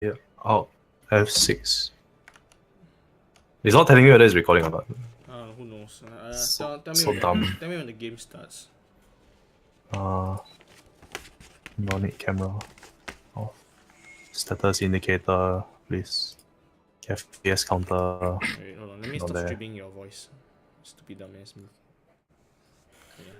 Yeah. Oh, I have 6. He's not telling me whether it's recording or not. Who knows? So Tell dumb. me when the game starts. Non camera off. Status indicator, please. FPS counter. Wait, hold on. Let me Not stop there. streaming your voice. Stupid dumbass me. Yeah.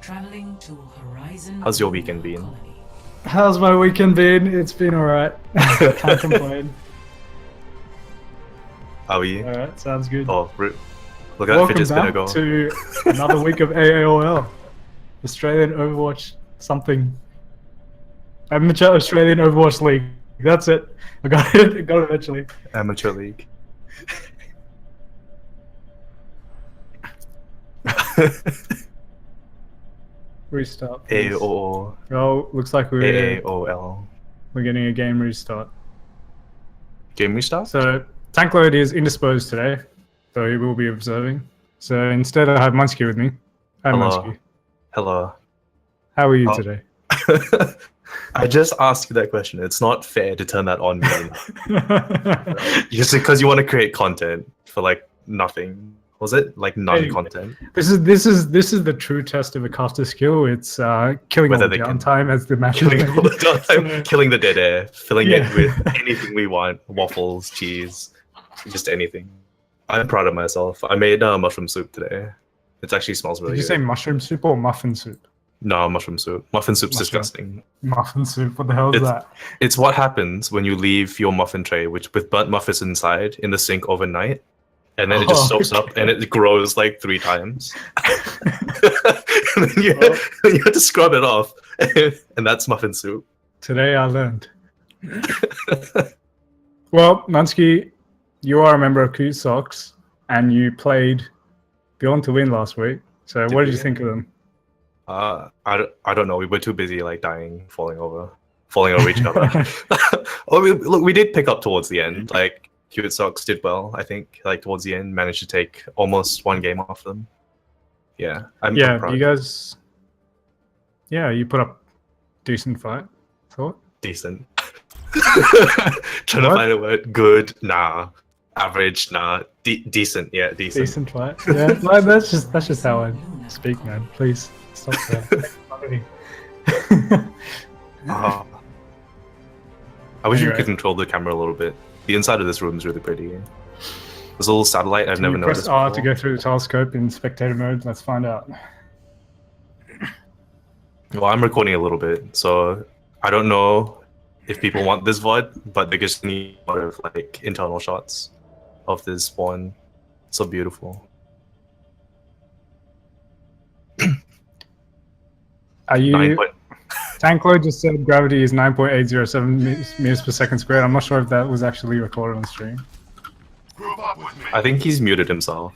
Traveling to Horizon. How's your weekend been? How's my weekend been? It's been alright. Can't complain. How are you? Alright, sounds good. Oh, look at that Welcome fidget spinner back go. to another week of AAOL. Australian Overwatch something. Amateur Australian Overwatch League. That's it. I got it. I got it eventually. Amateur league. Restart. Please. AAOL. Oh, looks like we're AAOL. getting a game restart. Game restart? So Tankload is indisposed today, so he will be observing. So instead, I have Munsky with me. Hi, Hello. Munsky. Hello. How are you Oh. today? I just asked you that question. It's not fair to turn that on me. Just because you want to create content for like nothing. Was it like non-content? This is the true test of a caster skill. It's killing Whether all the they can- downtime as the match. Killing is all the time, So- killing the dead air, filling Yeah. it with anything we want, waffles, cheese, just anything. I'm proud of myself. I made mushroom soup today. It actually smells really Did you good. say mushroom soup or muffin soup? No, mushroom soup. Muffin soup's Mushroom. disgusting. Muffin soup. What the hell is It's- that? It's what happens when you leave your muffin tray, which with burnt muffins inside, in the sink overnight, and then it just soaks up and it grows like 3 times. And then you have to scrub it off, and that's muffin soup. Today I learned. Well, Munsky, you are a member of Coot Sox, and you played Bjorn to win last week. So what did you we? think of them? I don't know. We were too busy like dying, falling over each other. Oh, look, we did pick up towards the end. Like Hewitt Sox did well, I think. Like towards the end, managed to take almost 1 game off them. Yeah, I'm proud. You guys. Yeah, you put up decent fight. Thought. Decent. Trying to find a word. Good, nah. Average, nah. Decent, yeah, decent. Decent fight. Yeah, like, that's just how I speak, man. Please stop that. Ah. I wish you Anyway. could control the camera a little bit. The inside of this room is really pretty. There's a little satellite I've never Can we press noticed. R to before. go through the telescope in spectator mode? Let's find out. Well, I'm recording a little bit, so I don't know if people want this VOD, but they just need a lot of like internal shots of this spawn. So beautiful. Are you? 9 point. Tanklo just said gravity is 9.807 meters per second squared. I'm not sure if that was actually recorded on stream. I think he's muted himself.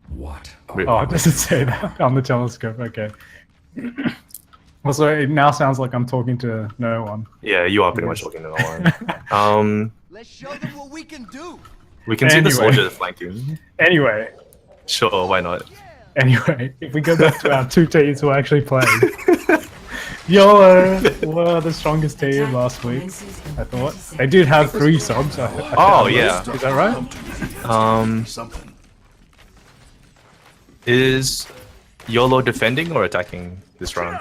What? Oh, it doesn't say that on the telescope. Okay. Also, it now sounds like I'm talking to no one. Yeah, you are pretty much looking at the one. Let's show them what we can do. We can see the Anyway. soldier flanking. Anyway, Sure, why not? if we go back to our two teams who actually played, YOLO were the strongest team last week. I thought they did have 3 subs. Oh yeah. Is that right? Something. Is YOLO defending or attacking this round?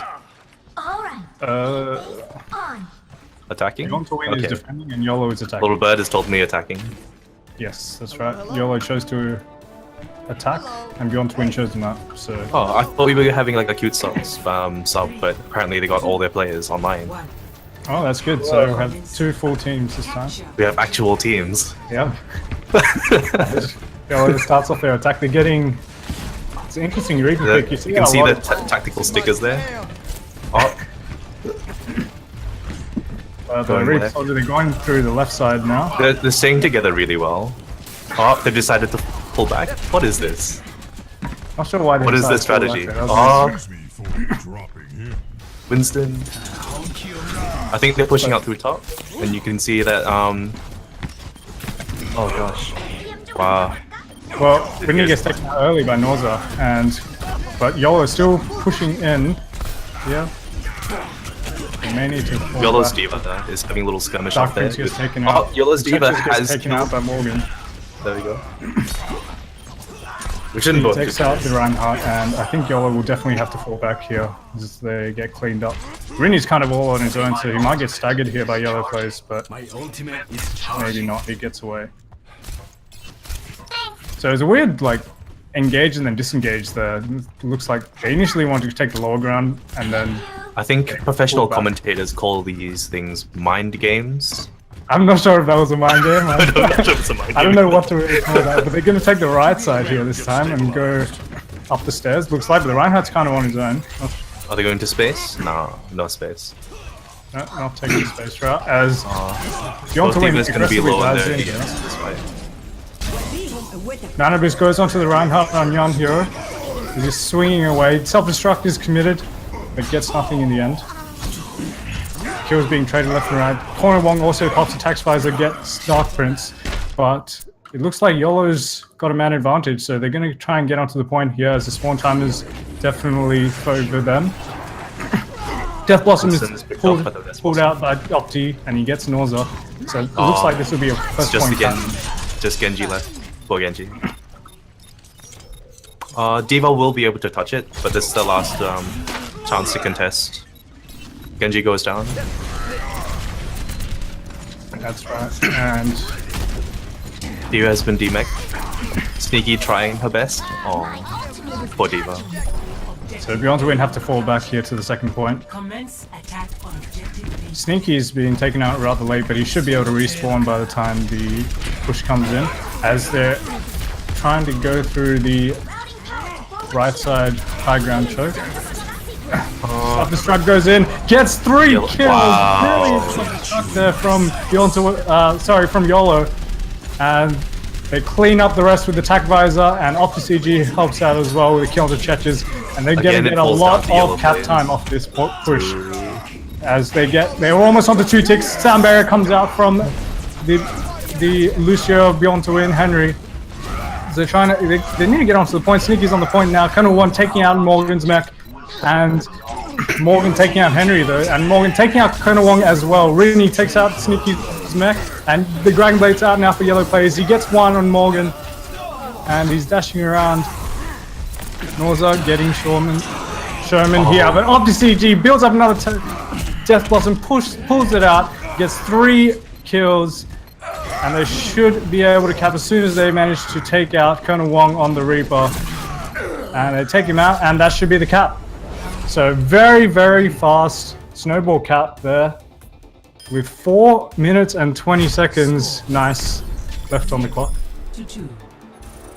Attacking? Beyond to win is Okay. defending and YOLO is attacking. Little Bird has told me attacking. Yes, that's right. YOLO chose to attack, and Beyond to win chose not. So Oh, I thought we were having like a cute sub, but apparently they got all their players online. oh, that's good. So we have 2 full teams this time. We have actual teams. Yeah. YOLO starts off their attack. They're getting. It's an interesting Reaper pick. You see can a see lot the of- tactical stickers there. Oh, the going Reaper left. soldier, they're going through the left side now. they're staying together really well. Oh, they've decided to pull back. What is this? Not sure why they What is the decided to pull strategy? back there. That was Oh, Winston. I think they're pushing out through top, and you can see that. Oh gosh! Wow. nice. Well, Whitney gets taken out early by Norza, but YOLO is still pushing in. Yeah. They may need to fall YOLO's back. Diva is having a little skirmish Dark off there. Prince gets with- taken out. Oh, YOLO's Diva Tetris gets has. taken out by Morgan. There we go. We shouldn't He both. takes out the Reinhardt, and I think YOLO will definitely have to fall back here as they get cleaned up. Rinny's kind of all on his own, so he might get staggered here by YOLO players, but My ultimate is maybe not. He gets away. So it's a weird, like, engage and then disengage there. It looks like they initially wanted to take the lower ground, and then I think professional Pull back. commentators call these things mind games. I'm not sure if that was a mind game. I'm not sure if it's a mind I don't game. know what to really call that, but they're going to take the right side here this time and go up the stairs. Looks like, but the Reinhardt's kind of on his own. Are they going to space? No, no space. No, not taking the space route as Both Beyond Diva's going to be aggressively low on dives their in DMs here. this fight. Nanobus goes onto the Reinhardt on Yon Hero. He's just swinging away. Self-destruct is committed, but gets nothing in the end. Kills being traded left and right. Corner Wong also pops attacks visor, gets Dark Prince, but it looks like YOLO's got a man advantage, so they're going to try and get onto the point here as the spawn time is definitely over them. Death Blossom is Winston's picked off by the Death pulled out by Opti, and he gets Norza. So it looks like this will be a It's first just point again, fight. just Genji left. Poor Genji. Diva will be able to touch it, but this is the last chance to contest. Genji goes down. That's right. And Diva has been demech. Sneaky trying her best. Oh, poor Diva. so Beyond to Win have to fall back here to the second point. Commence attack on objective B. Sneaky is being taken out rather late, but he should be able to respawn by the time the push comes in. As they're trying to go through the right side high ground choke. Self-destruct goes in, gets 3 Yellow. kills. Wow. Brilliant self-destruct there from Beyond to from YOLO. And they clean up the rest with attack visor, and OptiCG helps out as well with the kill to Chetches. And they're Again, getting it a falls lot down to yellow of cap players. time off this push. As they're almost onto 2 ticks. Sound barrier comes out from the Lucio Beyond to Win Henry. So they're trying to they need to get onto the point. Sneaky's on the point now. Kernel 1 taking out Morgan's mech, and Morgan taking out Henry though, and Morgan taking out Kernel Wong as well. Rini takes out Sneaky's mech, and the Dragon Blade's out now for yellow players. He gets 1 on Morgan, and he's dashing around. Norza getting Sherman here, but OptiCG builds up another Death Blossom, pulls it out, gets 3 kills, and they should be able to cap as soon as they manage to take out Colonel Wong on the Reaper. And they take him out, and that should be the cap. So very, very fast snowball cap there. With 4 minutes and 20 seconds, nice, left on the clock. to 2.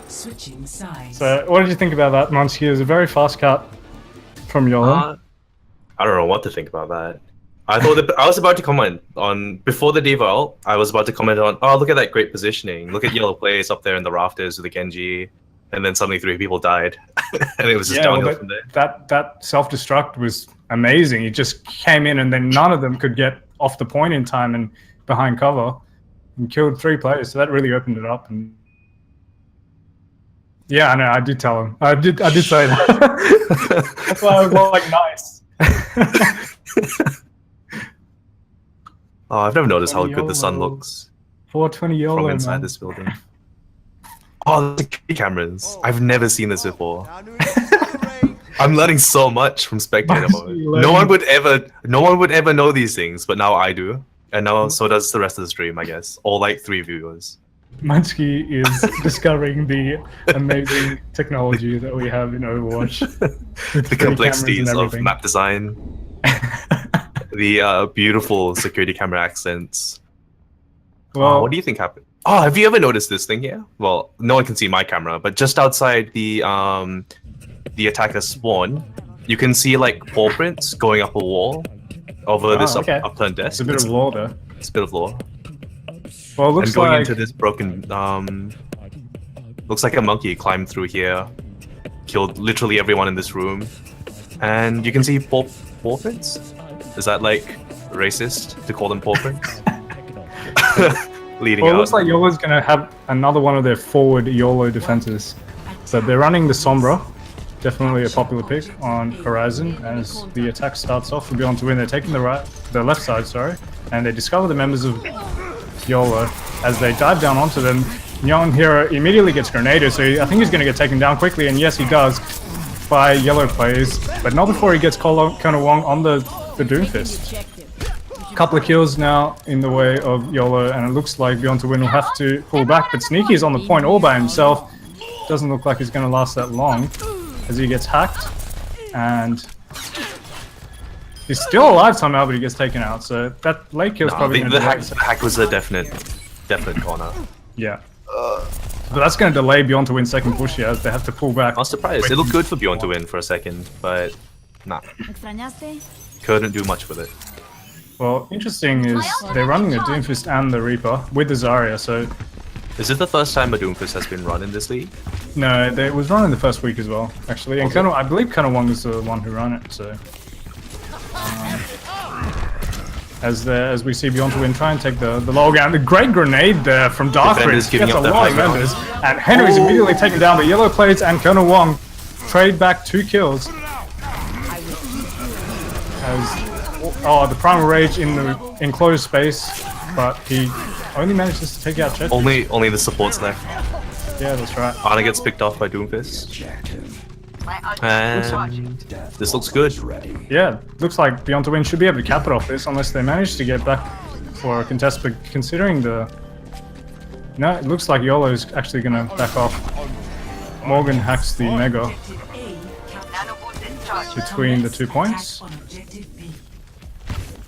Switching sides. So what did you think about that, Monsky? It was a very fast cap from YOLO. I don't know what to think about that. I thought that I was about to comment on before the Diva ult. I was about to comment on, oh, look at that great positioning. Look at YOLO plays up there in the rafters with the Genji, and then suddenly 3 people died, and it was just downhill from there. That self-destruct was amazing. He just came in, and then none of them could get off the point in time and behind cover, and killed 3 players. So that really opened it up. And yeah, I know. I did tell him. I did say that. That's why I was like, nice. Oh, I've never noticed how good YOLO. the sun looks 420 YOLO, from inside man. this building. Oh, the security cameras. I've never seen this before. I'm learning so much from spectator mode. No one would ever know these things, but now I do. And now so does the rest of the stream, I guess. All like 3 viewers. Mansky is discovering the amazing technology that we have in Overwatch. The complexities of map design. The beautiful security camera accents. Well, what do you think happened? Oh, have you ever noticed this thing here? Well, no one can see my camera, but just outside the attacker spawn, you can see like paw prints going up a wall over this upturned desk. it's a bit of lore there. It's a bit of lore. Well, it looks And going like into this broken, looks like a monkey climbed through here, killed literally everyone in this room, and you can see paw prints. Is that like racist to call them paw prints? Leading well, it out. looks like YOLO's going to have another one of their forward YOLO defenses. So they're running the Sombra, definitely a popular pick on Horizon. As the attack starts off for Bjorn to win, they're taking the left side, sorry, and they discover the members of YOLO. As they dive down onto them, Young Hero immediately gets grenaded, so I think he's going to get taken down quickly, and yes, he does, by YOLO players, but not before he gets Colonel Wong on the Doomfist. Couple of kills now in the way of YOLO, and it looks like Beyond to Win will have to pull back, but Sneaky is on the point all by himself. Doesn't look like he's going to last that long as he gets hacked, and he's still alive somehow, but he gets taken out, so that late kill's probably going to the hack was a definite corner. Yeah. But that's going to delay Beyond to Win's second push here, as they have to pull back. I was surprised. It looked good for Bjorn to win for a second, but nah. Couldn't do much with it. Well, interesting is they're running the Doomfist and the Reaper with the Zarya, so... Is this the first time a Doomfist has been run in this league? No, it was run in the first week as well, actually. And I believe Colonel Wong is the one who ran it, so... As we see Beyond to Win try and take the low ground. The great grenade there from Darkridge gets a lot of members. And Henry's immediately taken down, but Yellow Plates and Colonel Wong trade back 2 kills. The Primal Rage in the enclosed space, but he only manages to take out Chet. Only the supports left. Yeah, that's right. Ana gets picked off by Doomfist. And this looks good. Yeah, looks like Beyond to Win should be able to cap it off this unless they manage to get back for a contest, but considering the... No, it looks like YOLO is actually going to back off. Morgan hacks the Mega between the 2 points.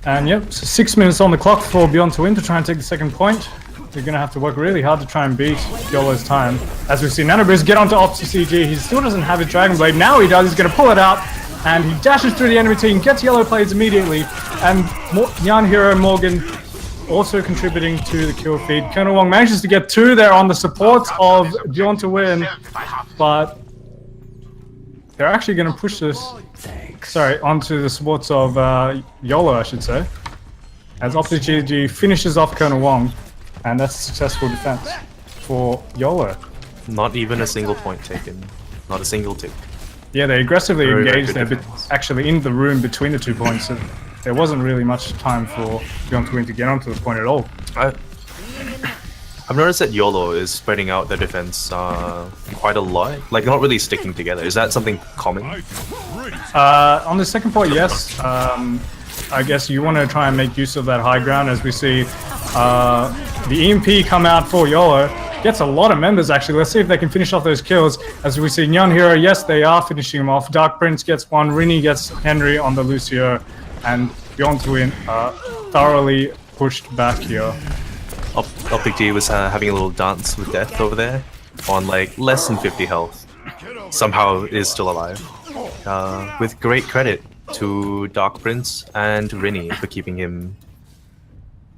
And yep, so 6 minutes on the clock for Beyond to Win to try and take the second point. They're going to have to work really hard to try and beat YOLO's time. As we see Nanobrizz get onto Opti CG, he still doesn't have his Dragon Blade. Now he does, he's going to pull it out, and he dashes through the enemy team, gets Yellow Blades immediately, and Yan Hero and Morgan also contributing to the kill feed. Colonel Wong manages to get 2 there on the support of Beyond to Win, but they're actually going to push this, onto the supports of YOLO, I should say, as Opti CG finishes off Colonel Wong. And that's a successful defense for YOLO. Not even a single point taken. Not a single tick. Yeah, they aggressively Very engaged good there, but actually in the room between the 2 points. So there wasn't really much time for Beyond to Win to get onto the point at all. I've noticed that YOLO is spreading out their defense quite a lot. Like, not really sticking together. Is that something common? On the second point, yes. I guess you want to try and make use of that high ground, as we see The EMP come out for YOLO. Gets a lot of members actually. Let's see if they can finish off those kills. As we see Nyan Hero, yes, they are finishing him off. Dark Prince gets one, Rini gets Henry on the Lucio, and Beyond to Win thoroughly pushed back here. Optic G was having a little dance with death over there on like less than 50 health. Somehow is still alive. With great credit to Dark Prince and Rini for keeping him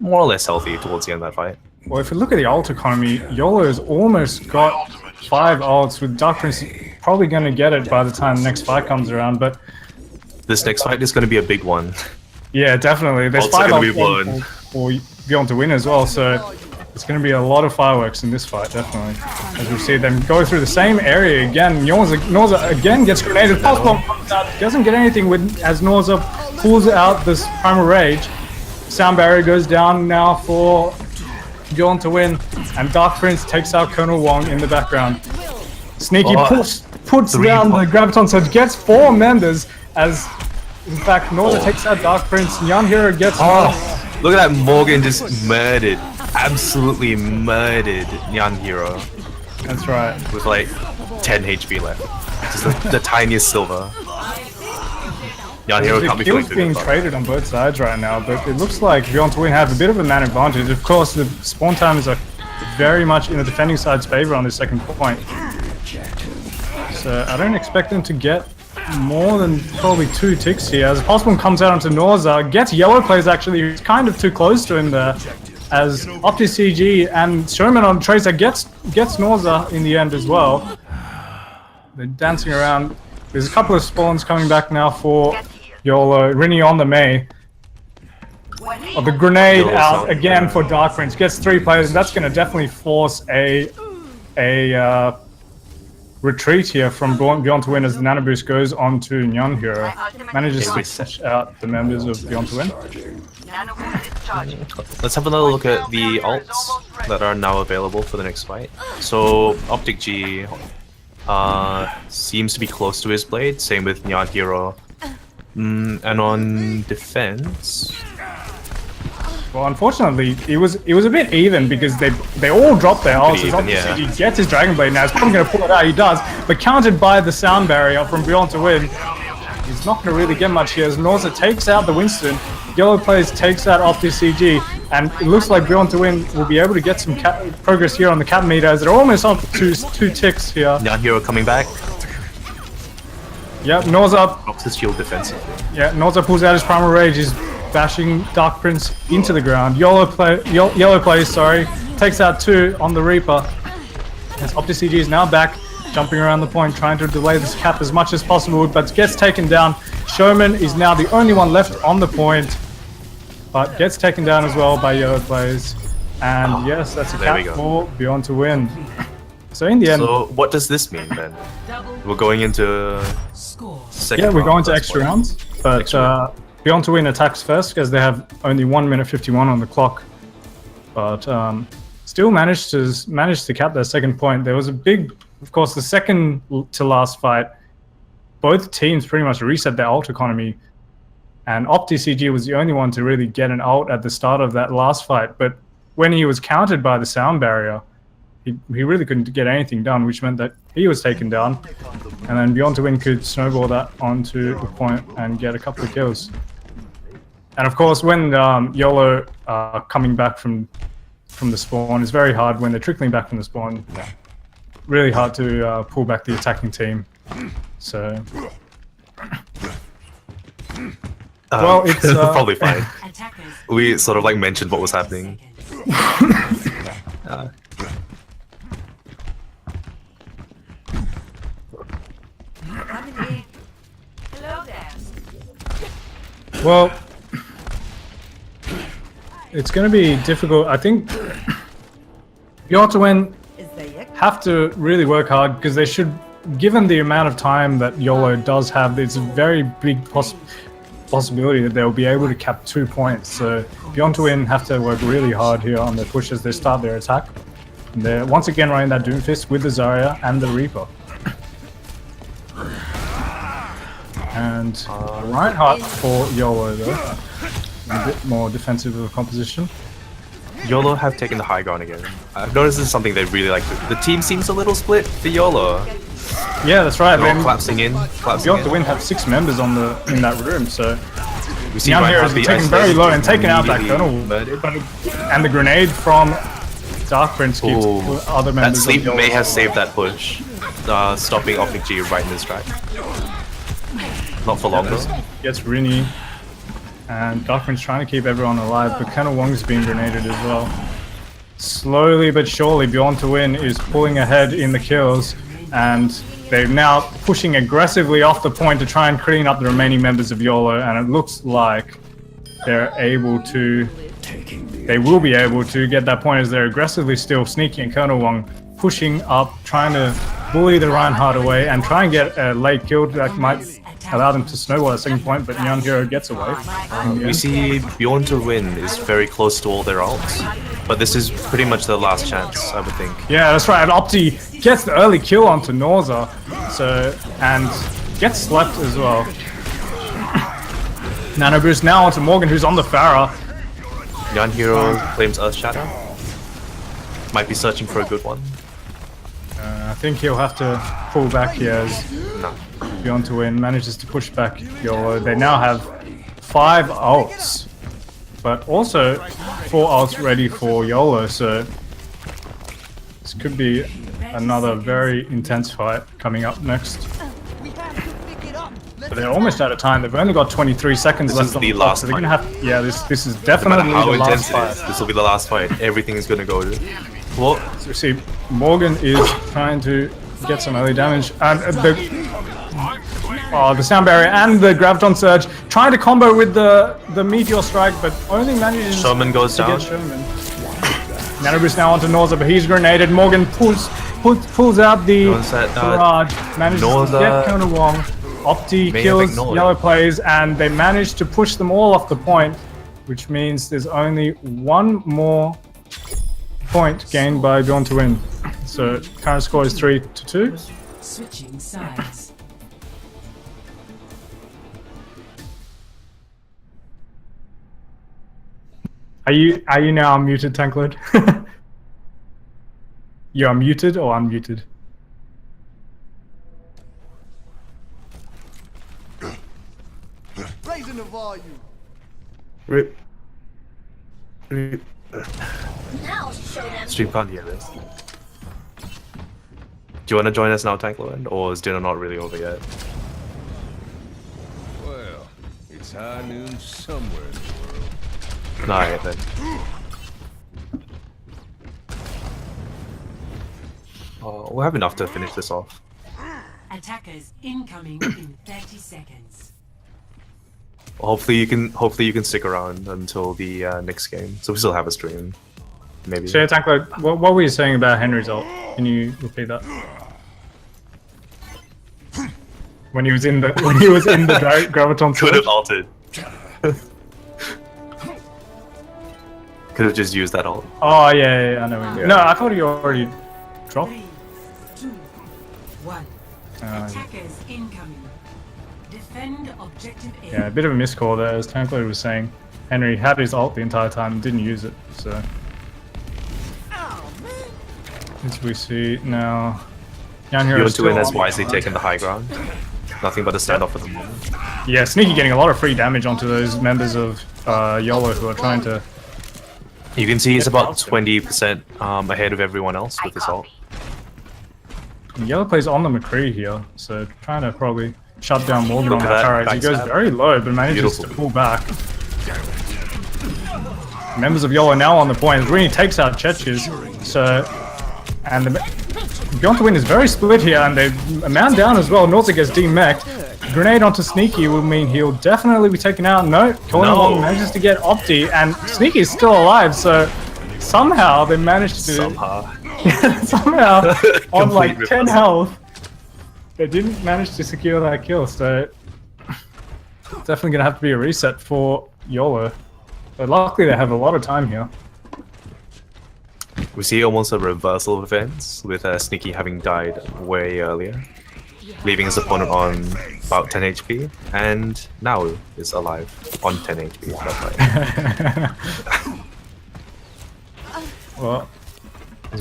more or less healthy towards the end of that fight. Well, if you look at the ult economy, YOLO has almost got 5 ults, with Dark Prince probably going to get it by the time the next fight comes around, but... This next fight is going to be a big one. Yeah, definitely. There's Ults 5 are gonna be ults for Beyond to Win as well, so it's going to be a lot of fireworks in this fight, definitely. As we see them go through the same area again, Norza again gets grenaded, Pulse Bomb comes out, doesn't get anything with as Norza pulls out this Primal Rage. Sound Barrier goes down now for Bjorn to win, and Dark Prince takes out Colonel Wong in the background. Sneaky puts down the Graviton Surge, gets 4 members, as in fact Norza takes out Dark Prince. Nyan Hero gets look at that, Morgan just murdered, absolutely murdered Nyan Hero. That's right. With like 10 HP left. Just the tiniest silver. Nyan Hero can't be kills being traded on both sides right now, but it looks like Beyond to Win have a bit of a man advantage. Of course, the spawn times are very much in the defending side's favor on this second point. So I don't expect them to get more than probably 2 ticks here. As Pulse Bomb comes out onto Norza, gets yellow plays actually, he's kind of too close to him there. As Opti CG and Showman on Tracer gets Norza in the end as well. They're dancing around. There's a couple of spawns coming back now for YOLO. Rini on the Mei. The grenade out again for Dark Prince. Gets 3 players, and that's going to definitely force a retreat here from Beyond to Win as the Nano Boost goes on to Nyan Hero. Manages to push out the members of Beyond to Win. Let's have another look at the ults that are now available for the next fight. So Optic G seems to be close to his blade, same with Nyan Hero. And on defense, well, unfortunately, it was a bit even because they all dropped their ults. He gets his Dragon Blade now. He's probably going to pull it out. He does, but countered by the Sound Barrier from Beyond to Win. He's not going to really get much here as Norza takes out the Winston. Yellow plays takes out Opti CG, and it looks like Beyond to Win will be able to get some progress here on the cap meter as they're almost on to 2 ticks here. Nyan Hero coming back. Yep, Norza drops his shield defensively. Yeah, Norza pulls out his Primal Rage. He's bashing Dark Prince into the ground. Yellow plays, sorry, takes out 2 on the Reaper. As Opti CG is now back, jumping around the point, trying to delay this cap as much as possible, but gets taken down. Showman is now the only one left on the point, but gets taken down as well by Yellow plays. And yes, that's a cap for Beyond to Win. So in the end... So what does this mean then? We're going into second round. We're going to extra rounds, but Beyond to Win attacks first because they have only 1 minute 51 on the clock. But still managed to cap their second point. There was a big... Of course, the second to last fight, both teams pretty much reset their ult economy, and Opti CG was the only one to really get an ult at the start of that last fight. But when he was countered by the Sound Barrier, he really couldn't get anything done, which meant that he was taken down, and then Beyond to Win could snowball that onto the point and get a couple of kills. And of course, when YOLO coming back from the spawn, it's very hard when they're trickling back from the spawn. Really hard to pull back the attacking team. So, well, it's probably fine. We sort of like mentioned what was happening. Well, it's going to be difficult. I think Beyond to Win have to really work hard because they should, given the amount of time that YOLO does have, it's a very big possibility that they'll be able to cap 2 points. So Beyond to Win have to work really hard here on their push as they start their attack. And they're once again running that Doomfist with the Zarya and the Reaper. And Reinhardt for YOLO though, a bit more defensive of a composition. YOLO have taken the high ground again. I've noticed this is something they really like. The team seems a little split for YOLO. Yeah, that's right. They're all Then collapsing in. Beyond the Wind have 6 members on in that room, so We see Young Reinhardt Heroes be are taken very isolated, low and taken out that immediately Colonel. murdered. And the grenade from Dark Prince keeps Ooh, other that members sleep of YOLO. may have saved that push, stopping Optic G right in his track. Not for long though. Gets Rini. And Dark Prince trying to keep everyone alive, but Colonel Wong's being grenaded as well. Slowly but surely, Beyond to Win is pulling ahead in the kills, and they're now pushing aggressively off the point to try and clean up the remaining members of YOLO, and it looks like they're able to... They will be able to get that point as they're aggressively still Sneaky and Colonel Wong pushing up, trying to bully the Reinhardt away and try and get a late kill that might allow them to snowball at second point, but Young Hero gets away. We see Beyond to Win is very close to all their ults, but this is pretty much their last chance, I would think. Yeah, that's right. And Opti gets the early kill onto Norza, and gets slept as well. Nano Boost now onto Morgan, who's on the Pharah. Young Hero claims Earth Shadow. Might be searching for a good one. I think he'll have to pull back here as No. Beyond to Win manages to push back YOLO. They now have 5 ults, but also 4 ults ready for YOLO, so this could be another very intense fight coming up next. We have to pick it up. But they're almost out of time. They've only got 23 seconds This left is on the the clock, last so they're fight. gonna have. Yeah, this is No definitely matter how the last intense it fight. is, this will be the last fight. Everything is gonna go to... Well, So you see, Morgan is trying to get some early damage, and the sound barrier and the graviton surge trying to combo with the meteor strike, but only manages Shaman goes to down. get Sherman. Nanoboost now onto Norza, but he's grenaded. Morgan pulls out the Notice that, barrage, manages Norza to get Counter Wong. Opti may have kills ignored Yellow it. plays, and they manage to push them all off the point, which means there's only one more point gained by Bjorn to win. So current score is 3-2. Switching sides. Are you now unmuted, Tanklord? You're muted or unmuted? Raising the volume. Rip. Now show them. Stream can't hear this. Do you want to join us now, Tanklord, or is dinner not really over yet? Well, it's high noon somewhere in the world. Nah, then. We'll have enough to finish this off. Attackers incoming in 30 seconds. Hopefully you can stick around until the next game, so we still have a stream. Maybe. So yeah, Tanklord, what were you saying about Henry's ult? Can you repeat that? When he was in the graviton Could have surge? altered. Could have just used that ult. Oh yeah, I know. What you mean. No, I thought he already dropped. 3, 2, 1. Attackers incoming. Defend objective A. Yeah, a bit of a miscall there, as Tanklord was saying. Henry had his ult the entire time, didn't use it, so. As we see now, Young Hero Bjorn is to win still has on. wisely taken the high ground. Nothing but a standoff at the moment. Yeah, Sneaky getting a lot of free damage onto those members of YOLO who are trying to. You can see he's about 20% ahead of everyone else with his ult. Yellow plays on the McCree here, so trying to probably shut down Morgan on Look at that that turret. He goes backstab. very low, but manages Beautiful. to pull back. Members of YOLO now on the point. Rini takes out Chetches, so. And Beyond to Win is very split here, and they a man down as well. Norza gets demeched. Grenade onto Sneaky will mean he'll definitely be taken out. No, Colin Wong manages to get Opti, and Sneaky is still alive, so somehow they managed to. Somehow, on like Complete 10 reversal. health, they didn't manage to secure that kill, so definitely gonna have to be a reset for YOLO. But luckily they have a lot of time here. We see almost a reversal of events, with Sneaky having died way earlier, leaving his opponent on about 10 HP, and now is alive on 10 HP. That's right. Well,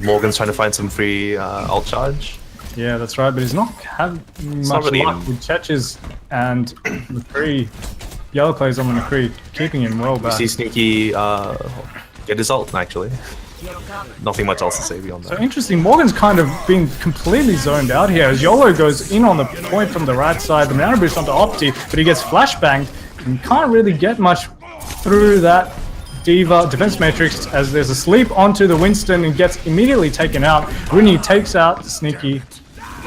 Morgan's trying to find some free alt charge. yeah, that's right, but he's not had much not really luck with Chech's and McCree. Yellow plays on the McCree, keeping him well We back. see Sneaky get his ult, actually. Nothing much else to say beyond So that. interesting, Morgan's kind of been completely zoned out here as YOLO goes in on the point from the right side, the mana boost onto Opti, but he gets flashbanged and can't really get much through that Diva defense matrix as there's a sleep onto the Winston and gets immediately taken out. Rini takes out Sneaky.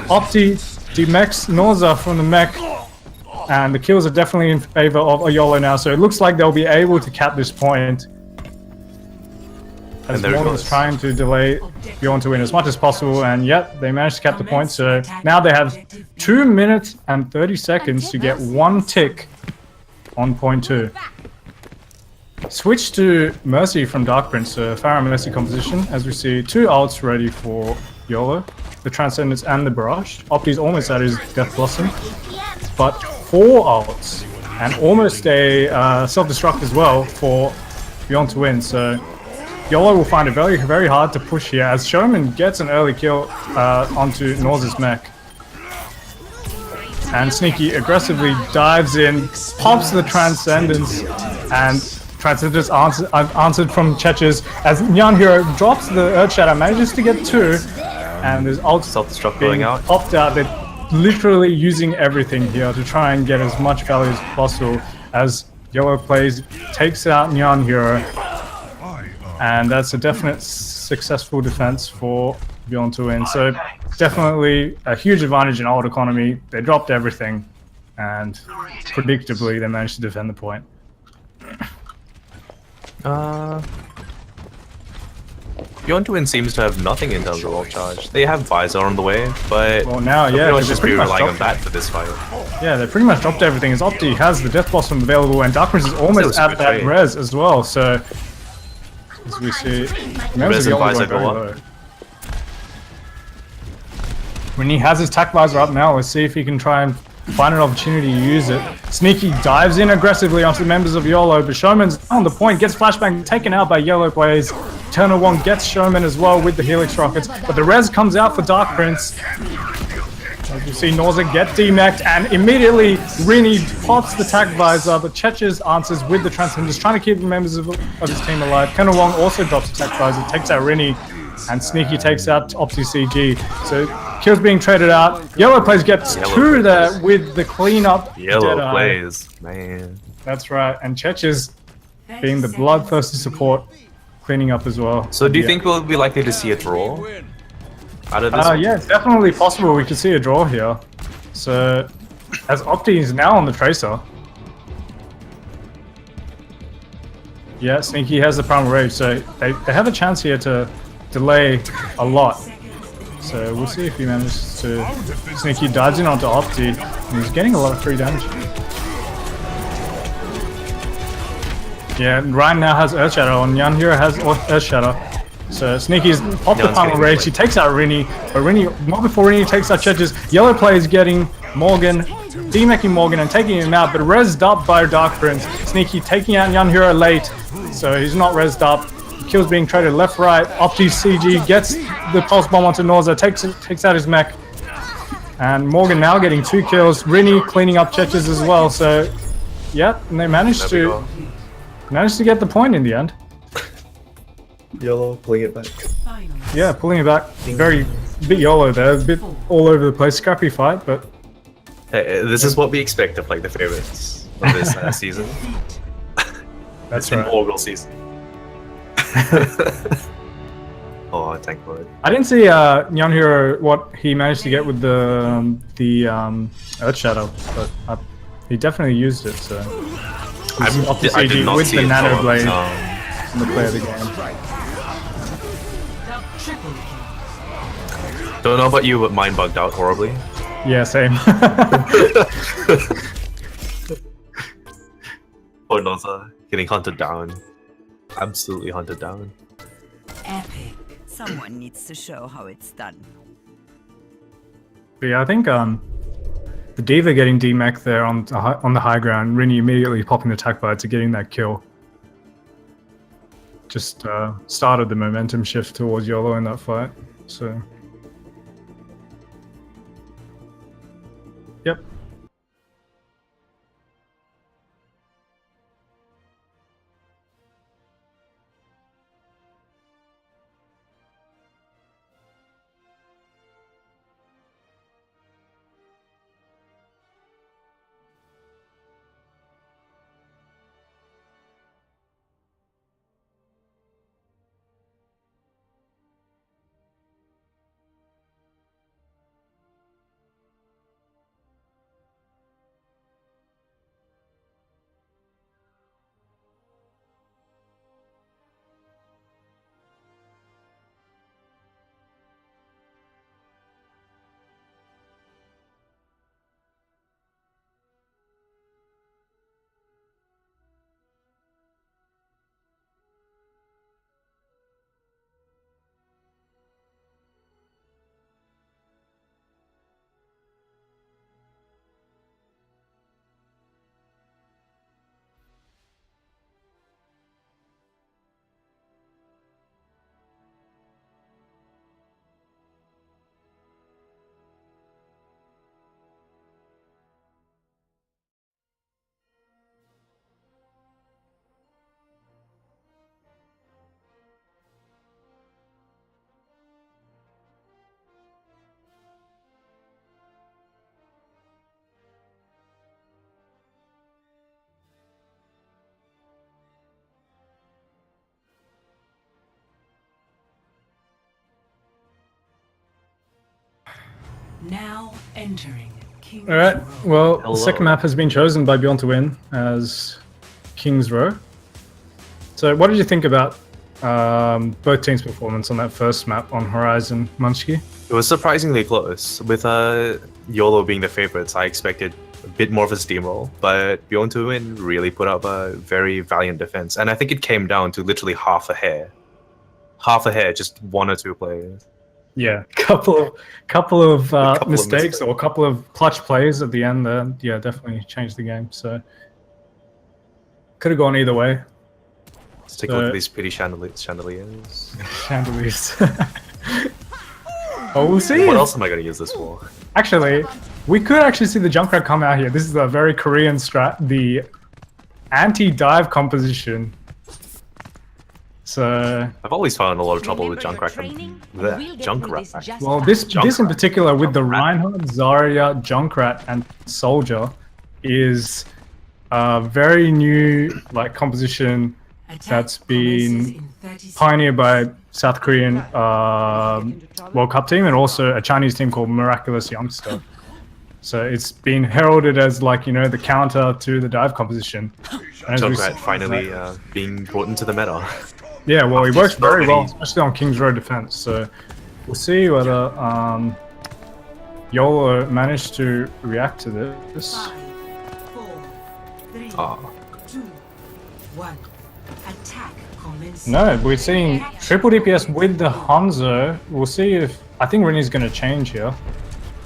Opti demechs Norza from the mech, and the kills are definitely in favor of a YOLO now, so it looks like they'll be able to cap this point. As And there it Morgan's goes. trying to delay Bjorn to win as much as possible, and yet they managed to cap the point, so now they have 2 minutes and 30 seconds to get 1 tick on point 2. Switch to Mercy from Dark Prince, so Pharah Mercy composition, as we see 2 ults ready for YOLO, the Transcendence and the Barrage. Opti's almost at his Death Blossom, but 4 ults, and almost a self-destruct as well for Bjorn to win, so YOLO will find it very, very hard to push here as Showman gets an early kill onto Norza's mech. And Sneaky aggressively dives in, pops the Transcendence, and Transcendence answered from Chech's as Nyan Hero drops the Earth Shadow, manages to get 2, and there's ult Self-destruct being going out. popped out. They're literally using everything here to try and get as much value as possible as YOLO plays, takes out Nyan Hero. And that's a definite successful defense for Bjorn to win. So definitely a huge advantage in ult economy. They dropped everything, and predictably they managed to defend the point. Beyond to win seems to have nothing in terms of ult charge. They have Visor on the way, but Well, now, they'll yeah, pretty much 'cause just they be pretty much relying on dropped that for this fight. Yeah, they pretty much dropped everything as Opti has the Death Blossom available, and Dark Prince is That almost was a at good that trade. res as well. So as we see, Res and YOLO Visor going go very up. low. When he has his tack visor up now, let's see if he can try and find an opportunity to use it. Sneaky dives in aggressively onto the members of YOLO, but Showman's on the point, gets flashbang taken out by Yellow players. Turner 1 gets Showman as well with the Helix rockets, but the res comes out for Dark Prince. As you see Norza get demeched, and immediately Rini pops the tack visor, but Chech's answers with the Transcendence, trying to keep the members of his team alive. Turner 1 also drops the tack visor, takes out Rini, and Sneaky takes out Opti CG. So kills being traded out. Yellow plays gets Yellow 2 plays. there with the cleanup. Yellow Deadeye. plays, man. That's right, and Chech's being the bloodthirsty support, cleaning up as well. So do you think we'll be likely to see a draw out of this? Yeah, it's definitely possible we could see a draw here. So, as Opti is now on the Tracer. Yeah, Sneaky has the Primal Rage, so they have a chance here to delay a lot. So we'll see if he manages to... Sneaky dives in onto Opti, and he's getting a lot of free damage. Yeah, Ryan now has Earth Shadow, and Nyan Hero has Earth Shadow. So Sneaky's popped the Nyan's Primal getting Rage, played. he takes out Rini, but Rini, not before Rini takes out Chech's. Yellow play is getting Morgan, demecking Morgan and taking him out, but rezzed up by Dark Prince. Sneaky taking out Nyan Hero late, so he's not rezzed up. Kills being traded left, right. Opti CG gets the pulse bomb onto Norza, takes out his mech. And Morgan now getting 2 kills. Rini cleaning up Chech's as well, so yeah, and they managed There we to go. get the point in the end. Yellow pulling it back. Final. Yeah, pulling it back. Very bit YOLO there, a bit all over the place. Scrappy fight, but Hey, this is what we expect of like the favorites of this season. that's It's right. inaugural season. Oh, thank God. I didn't see Nyan Hero what he managed to get with the Earth Shadow, but he definitely used it. So I did not with see the it Nano follow, Blade no. in the play of the game. Triple kill. Don't know about you, but mine bugged out horribly. Yeah, same. Poor Noza getting hunted down. Absolutely hunted down. Epic. Someone needs to show how it's done. But yeah, I think the Diva getting demech there on the high ground, Rini immediately popping the attack bite to getting that kill. just started the momentum shift towards YOLO in that fight. So, yep. Now entering King's All right. Row. Well, Hello. the second map has been chosen by Björn to win as King's Row. So, what did you think about both teams' performance on that first map on Horizon, Munchki? It was surprisingly close. With YOLO being the favorites, I expected a bit more of a steamroll, but Bjorn to win really put up a very valiant defense, and I think it came down to literally half a hair, just one or two players. Yeah, couple of couple of mistakes or a couple of clutch plays at the end. Yeah, definitely changed the game. So could have gone either way. Let's take a look at these pretty chandeliers. Chandeliers. Oh, we'll see. What else am I going to use this for? Actually, we could actually see the Junkrat come out here. This is a very Korean strat, the anti-dive composition. So, I've always found a lot of trouble with Remember your Junkrat. training? The We'll get through Junkrat. this just well, fine. this in Junkrat. particular with the Junkrat. Reinhardt, Zarya, Junkrat, and Soldier is a very new composition Attack that's commences been in 30 seconds. pioneered by South Korean World Cup team and also a Chinese team called Miraculous Youngster. So it's been heralded as the counter to the dive composition. And as we Junkrat see- finally being brought into the meta. Yeah, well, he works very well, already- especially on King's Road defense. So we'll see whether YOLO managed to react to this. 5, 4, 3, Ah. 2, 1. Attack commences. No, we're seeing triple DPS with the Hanzo. We'll see if... I think Rinny's going to change here.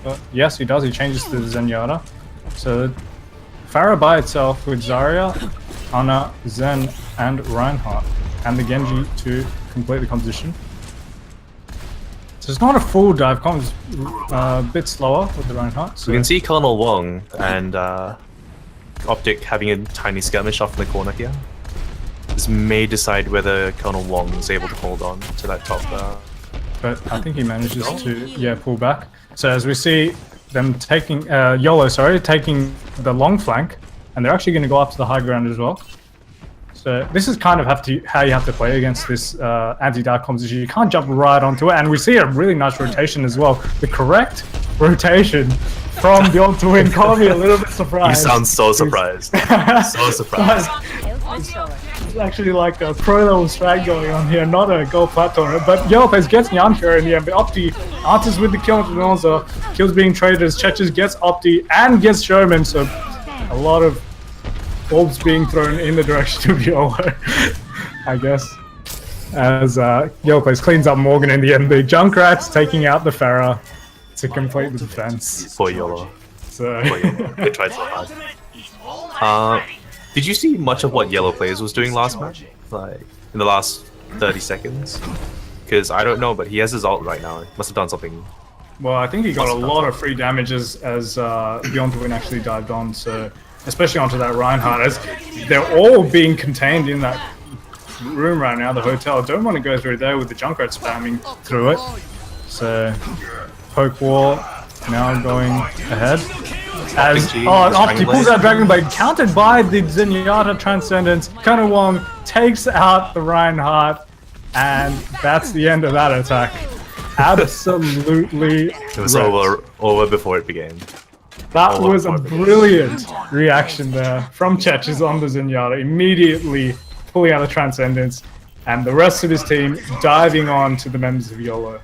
But yes, he does. He changes to the Zenyatta. So Pharah by itself with Zarya, Ana, Zen, and Reinhardt. And the Genji to complete the composition. So it's not a full dive comp, it's a bit slower with the Reinhardt. So We can see Colonel Wong and Optic having a tiny skirmish off in the corner here. This may decide whether Colonel Wong is able to hold on to that top. But I think he manages to pull back. So as we see them taking YOLO, taking the long flank, and they're actually going to go up to the high ground as well. So this is kind of how you have to play against this anti-dive composition. You can't jump right onto it, and we see a really nice rotation as well. The correct rotation from Bjorn to win caught me a little bit You surprised. sound so surprised. So surprised. It's actually like a pro level strat going on here, not a gold platform. But Yellow gets Yanker in the end, but Opti answers with the kill and also kills being traded as Chechis gets Opti and gets Sherman, so a lot of orbs being thrown in the direction of YOLO, I guess. As YOLO cleans up Morgan in the end, the Junkrat's taking out the Pharah to complete the defense. For YOLO. So They tried so hard. Did you see much of what Yellow Players was doing last match? Like in the last 30 seconds? Because I don't know, but he has his ult right now. He must have done something. Well, I think he got a lot of free damages as Bjorn to Win actually dived on, so especially onto that Reinhardt, as they're all being contained in that room right now, the hotel. Don't want to go through there with the Junkrat spamming through it. So, poke wall now going ahead. As he pulls out Dragon Blade, countered by the Zenyatta Transcendence. Wong takes out the Reinhardt, and that's the end of that attack. Absolutely. It was over before it began. That was a brilliant reaction there from Cheches on the Zenyatta, immediately pulling out the Transcendence, and the rest of his team diving on to the members of YOLO.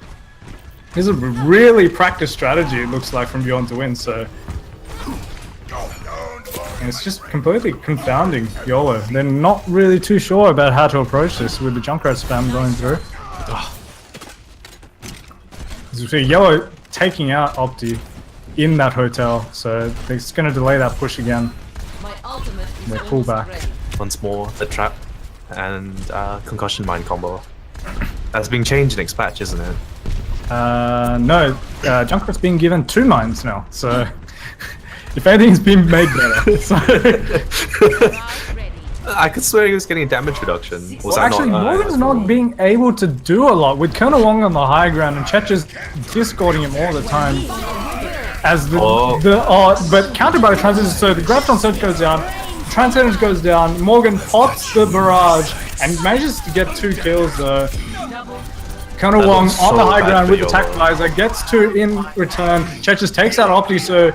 This is a really practiced strategy, it looks like, from Bjorn to Win, so... And it's just completely confounding YOLO. They're not really too sure about how to approach this with the Junkrat spam going through. So YOLO taking out Opti in that hotel, so they're just going to delay that push again. They pull back. Once more, the trap and concussion mine combo. That's being changed next patch, isn't it? No, Junkrat's being given 2 mines now, so if anything's been made better. So I could swear he was getting a damage reduction. Was well, actually, Morgan's not being able to do a lot with Colonel Wong on the high ground and Cheches discording him all the time. As but countered by the Transcendence, so the Graviton Surge goes down, Transcendence goes down, Morgan pops the barrage and manages to get 2 kills though. Colonel Wong on the high ground with the Attack Visor, gets 2 in return. Cheches takes out Opti, so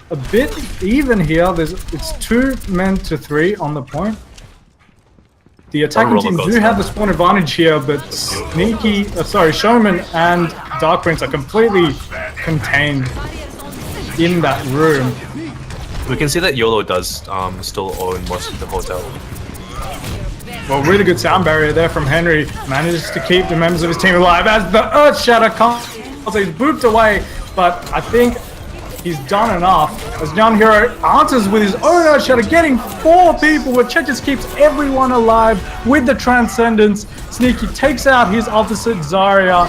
a bit even here. It's 2 men to 3 on the point. The attacking team do have the spawn advantage here, but Showman and Dark Prince are completely contained in that room. We can see that YOLO does still own most of the hotel. Well, really good sound barrier there from Henry. Manages to keep the members of his team alive as the Earth Shatter comes. So he's booped away, but I think he's done enough. As Young Hero answers with his own Earth Shatter, getting 4 people, but Cheches keeps everyone alive with the Transcendence. Sneaky takes out his opposite Zarya,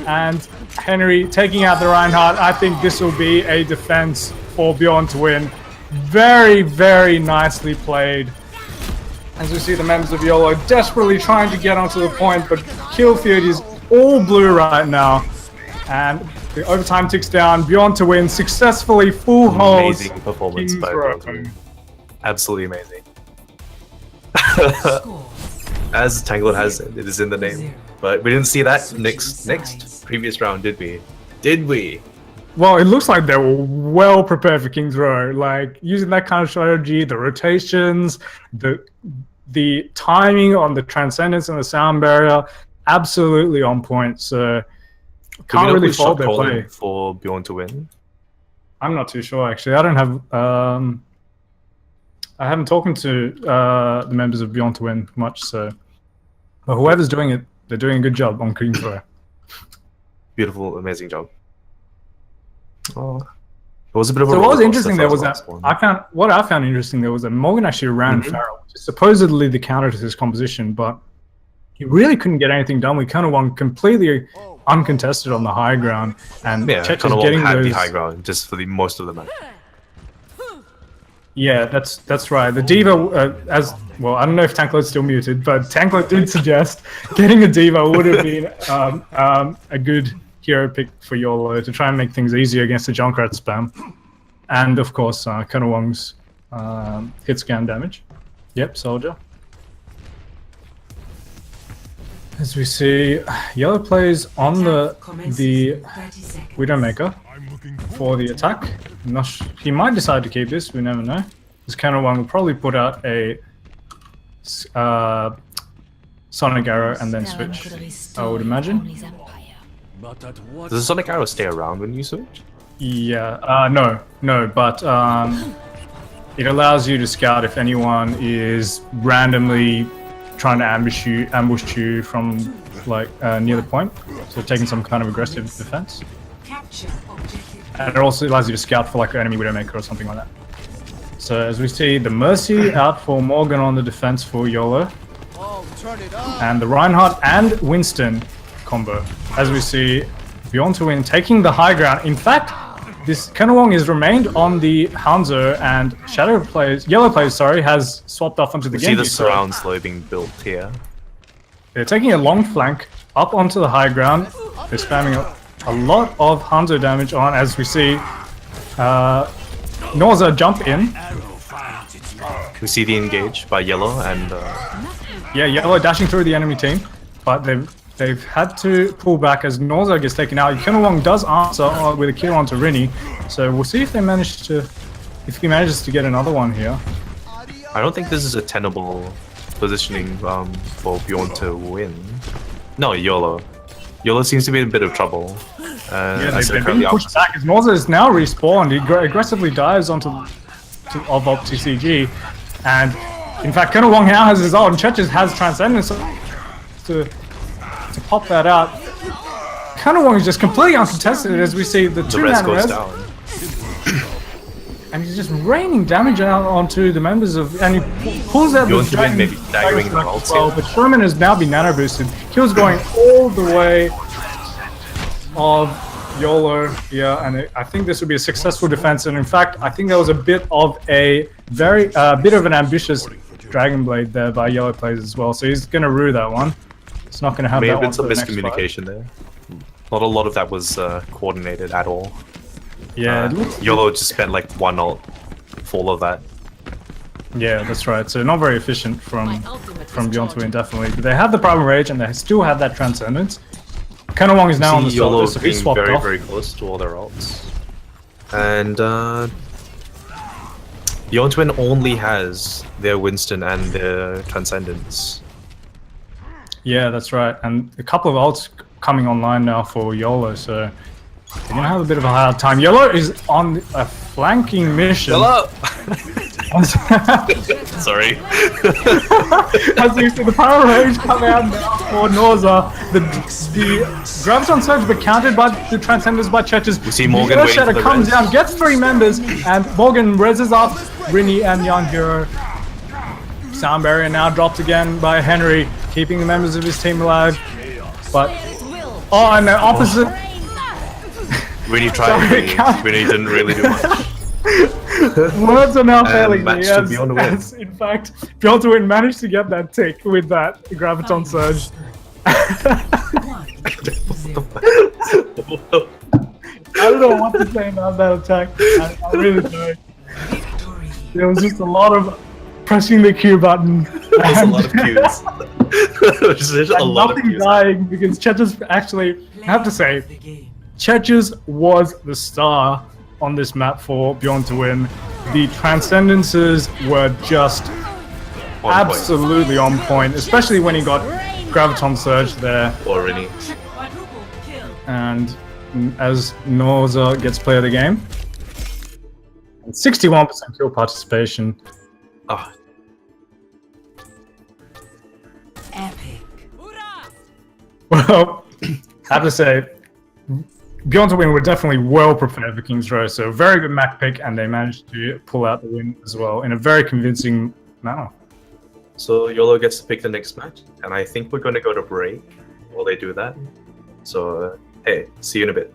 and Henry taking out the Reinhardt. I think this will be a defense for Bjorn to Win. Very, very nicely played. As we see the members of YOLO desperately trying to get onto the point, but kill field is all blue right now. And the overtime ticks down. Bjorn to Win successfully full holds. Amazing performance by Bjorn to Win. Absolutely amazing. As Tangled has it is in the name. But we didn't see that next previous round, did we? Did we? Well, it looks like they were well prepared for King's Row. Like, using that kind of strategy, the rotations, the timing on the Transcendence and the sound barrier, absolutely on point. So, can't really fault their play. For Bjorn to Win? I'm not too sure, actually. I don't have... I haven't talked to the members of Bjorn to Win much, so... But whoever's doing it, they're doing a good job on King's Row. Beautiful, amazing job. Oh, it was a bit of a. So what was interesting there was that what I found interesting there was that Morgan actually ran Pharaoh, which is supposedly the counter to his composition, but he really couldn't get anything done. We kind of won completely uncontested on the high ground, and Cheches getting had the high ground just for the most of the match. Yeah, that's right. The Diva, as well, I don't know if Tanklet's still muted, but Tanklet did suggest getting a Diva would have been a good hero pick for YOLO to try and make things easier against the Junkrat spam. And of course, Colonel Wong's hit scan damage. Yep, Soldier. As we see, YOLO plays on the Widowmaker for the attack. He might decide to keep this, we never know. This Colonel Wong will probably put out a Sonic Arrow and then switch, I would imagine. Does the Sonic Arrow stay around when you switch? Yeah, no, but it allows you to scout if anyone is randomly trying to ambush you from like near the point, so taking some kind of aggressive defense. And it also allows you to scout for like an enemy Widowmaker or something like that. So as we see, the Mercy out for Morgan on the defense for YOLO. Oh, turn it up. And the Reinhardt and Winston combo. As we see, Bjorn to win taking the high ground. In fact, this Kenowong has remained on the Hanzo, and Yellow players, has swapped off onto the We see Genji. the surround slowly being built here. They're taking a long flank up onto the high ground. They're spamming a lot of Hanzo damage on, as we see Norza jump in. We see the engage by Yellow and Yeah, Yellow dashing through the enemy team, but they've had to pull back as Norza gets taken out. Kenowong does answer with a kill onto Rini, so we'll see if he manages to get another one here. I don't think this is a tenable positioning for Bjorn to win. No, YOLO. YOLO seems to be in a bit of trouble. Yeah, as they're they've currently been pushed back as Norza is now respawned. He aggressively dives onto of TCG, and in fact Kenowong now has his ult, and Churches has Transcendence to pop that out. Kenowong is just completely uncontested as we see the The two res man goes res, down. and he's just raining damage out onto the members of, and he pulls out Bjorn the to win, Dragon maybe daggering the as ults well, here. but Sherman has now been nano boosted. Kills going all the way of YOLO here, and I think this would be a successful defense. And in fact, I think there was a bit of a bit of an ambitious Dragon Blade there by Yellow players as well. So he's gonna rue that one. It's not gonna have May that have been one some for the next fight. miscommunication there. Not a lot of that was coordinated at all. Yeah, it looks, YOLO just spent like one ult for all of that. yeah, that's right. So not very efficient from Bjorn to win, definitely. But they have the Primal Rage, and they still have that Transcendence. Kenowong is now on the See YOLO surface, so he's being swapped very, off. very close to all their ults. And Bjorn Twin only has their Winston and their Transcendence. Yeah, that's right. And a couple of ults coming online now for YOLO, so they're gonna have a bit of a hard time. YOLO is on a flanking mission. Hello! Sorry. As you see the Power Rage come out now for Norza. The Graviton Surge but countered by the Transcendence by Churches. We see Morgan the waiting for Shatter the comes res. down, gets 3 members, and Morgan reses up Rini and Young Hero. Sound Barrier now dropped again by Henry, keeping the members of his team alive. But, oh, and the opposite. Really tried. Sorry, Really didn't really do much. Words are now failing me, match to Bjorn to win. as in fact, Bjorn to win managed to get that tick with that Graviton Surge. I don't know what to say about that attack. I really don't. Victory. There was just a lot of pressing the Q button. There's a lot of cues. There's just a And lot of nothing cues. dying because Churches actually, I have to say, The game. Churches was the star on this map for Bjorn to win. The Transcendences were just On absolutely on point, especially when he got Graviton Surge there. point. Already. Quadruple kill. And as Norza gets player of the game, 61% kill participation. Ah, Epic. Well, I have to say, Bjorn to win were definitely well prepared for King's Row, so very good map pick, and they managed to pull out the win as well in a very convincing manner. so YOLO gets to pick the next match, and I think we're going to go to break while they do that. So, hey, see you in a bit.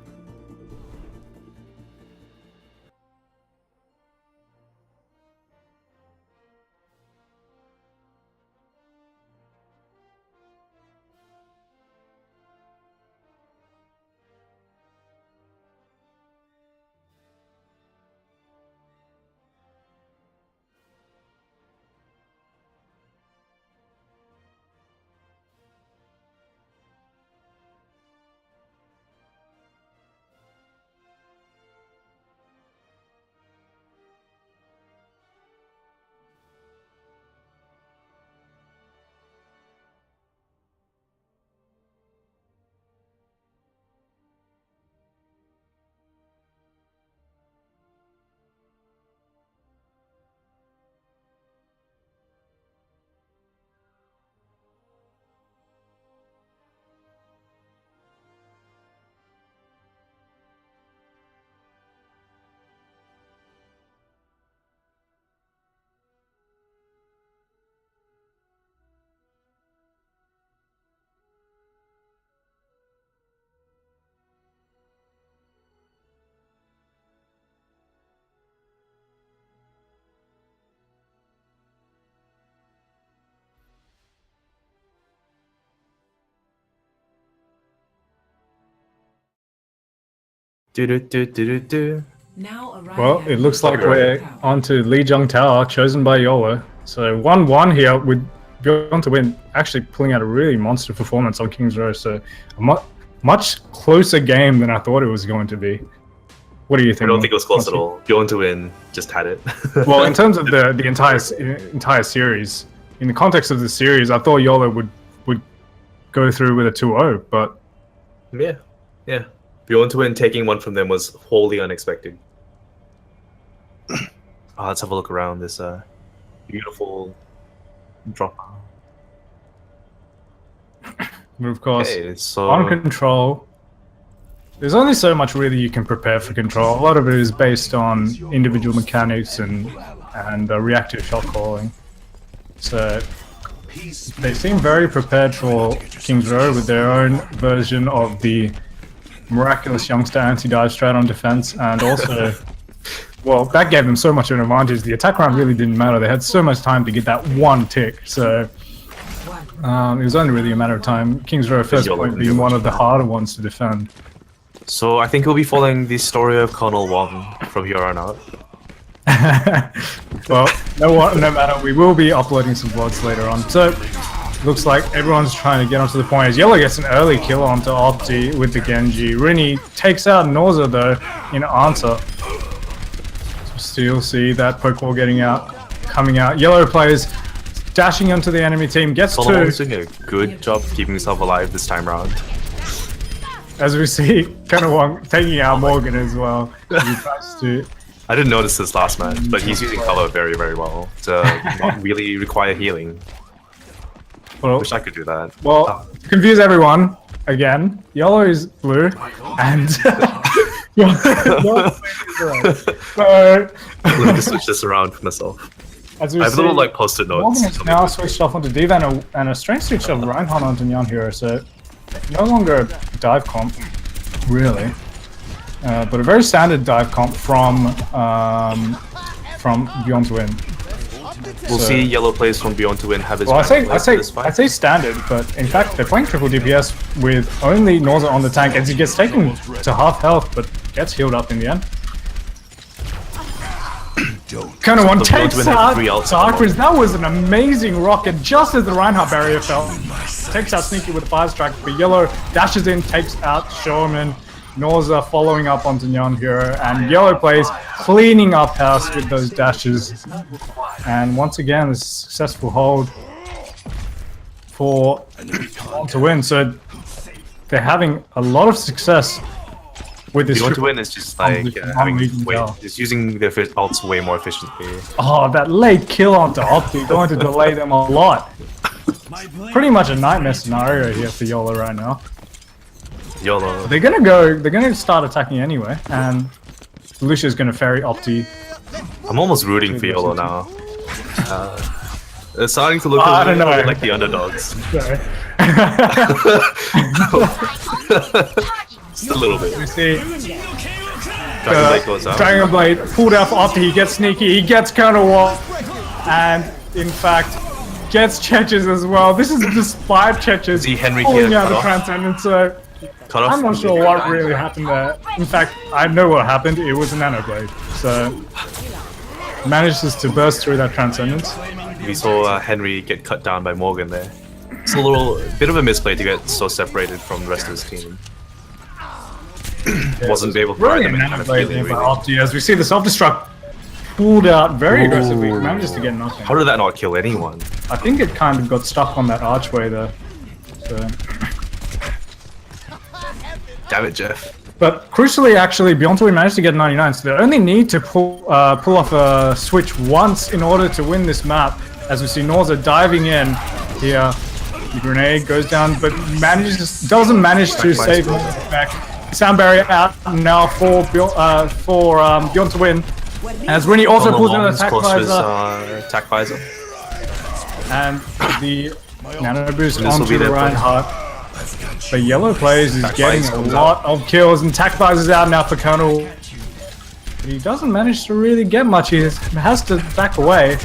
Do-do-do-do-do-do. Now arriving Well, at it looks like Tower. we're on to Lee Jung Tower, chosen by YOLO. So 1-1 here with Björn to win, actually pulling out a really monster performance on King's Row. So a much closer game than I thought it was going to be. What do you think? I don't think it was close at all. Bjorn to win just had it. Well, in terms of the entire series, in the context of the series, I thought YOLO would go through with a 2-0, but yeah. Bjorn to win taking one from them was wholly unexpected. Let's have a look around this beautiful drop. but of course, Okay, so on control, there's only so much really you can prepare for control. A lot of it is based on individual mechanics and reactive shot calling. So they seem very prepared for King's Row with their own version of the miraculous youngster anti-dive strat on defense, and also, well, that gave them so much of an advantage. The attack round really didn't matter. They had so much time to get that one tick, so it was only really a matter of time. King's Row first point being one of the harder ones to defend. So I think we'll be following the story of Colonel Wong from here on out. Well, no matter, we will be uploading some vlogs later on. So, looks like everyone's trying to get onto the point. As YOLO gets an early kill onto Opti with the Genji. Rini takes out Norza though in answer. So still see that Pokeball coming out. YOLO plays dashing onto the enemy team, gets Colonel Wong's two. doing a good job keeping himself alive this time round. As we see, Colonel Wong taking out Morgan as well. He tries to. I didn't notice this last match, but he's using cover very, very well to not really require healing. Well, Wish I could do that. Well, to confuse everyone, again, YOLO is blue, and YOLO is red. So, Let me switch this around for myself. as we I have see, little like post-it notes. Morgan has now switched off onto Diva and a strange switch of Reinhardt onto Nyan Hero, so no longer a dive comp, really. But a very standard dive comp from Beyond to Win. We'll see yellow plays from Beyond to Win have his Well, final plays for this I fight. say standard, but in fact they're playing triple DPS with only Norza on the tank as he gets taken to half health, but gets healed up in the end. Kind of one Look, Beyond to takes Win have out 3 ults at the Darkness. That was an amazing rocket just as the Reinhardt barrier fell. Takes out Sneaky with a fire strike, but Yellow dashes in, takes out Showman. Norza following up onto Nyan Hero, and Yellow plays cleaning up house with those dashes. And once again, a successful hold for to win. So they're having a lot of success with this. Beyond to Win is just like having just using their ults way more efficiently. Oh, that late kill onto Opti, going to delay them a lot. Pretty much a nightmare scenario here for YOLO right now. YOLO. They're gonna start attacking anyway, and Lucia's gonna ferry Opti. I'm almost rooting for YOLO now. It's starting to look I a don't little know. bit like the underdogs. So, Just a little bit. we see Dragon Blade goes out. Dragon Blade pulled out for Opti, he gets Sneaky, he gets Counter Wall, and in fact gets Cheches as well. This is despite Cheches See Henry pulling here out the cut off. Transcendence, so Cut off. I'm not sure what really happened there. In fact, I know what happened. It was a Nano Blade. So manages to burst through that Transcendence. We saw Henry get cut down by Morgan there. It's a little bit of a misplay to get so separated from the rest of his team. Wasn't able to provide them any kind of healing, really. Opti, as we see the self-destruct pulled out very aggressively. Manages to get nothing. How did that not kill anyone? I think it kind of got stuck on that archway there. So. Damn it, Jeff. But crucially, actually, Beyonce managed to get 99, so they only need to pull off a switch once in order to win this map. As we see Norza diving in here, the grenade goes down, but doesn't manage to save Norza back. Sound barrier out now for Beyond to win. As Rini also pulls in an attack visor, Attack visor. and the nano boost This will onto be the their play. Reinhardt. But Yellow plays is getting Visor a comes lot of kills, and Tac Visor's out now for Colonel. But he doesn't manage to really get much. He has to back away.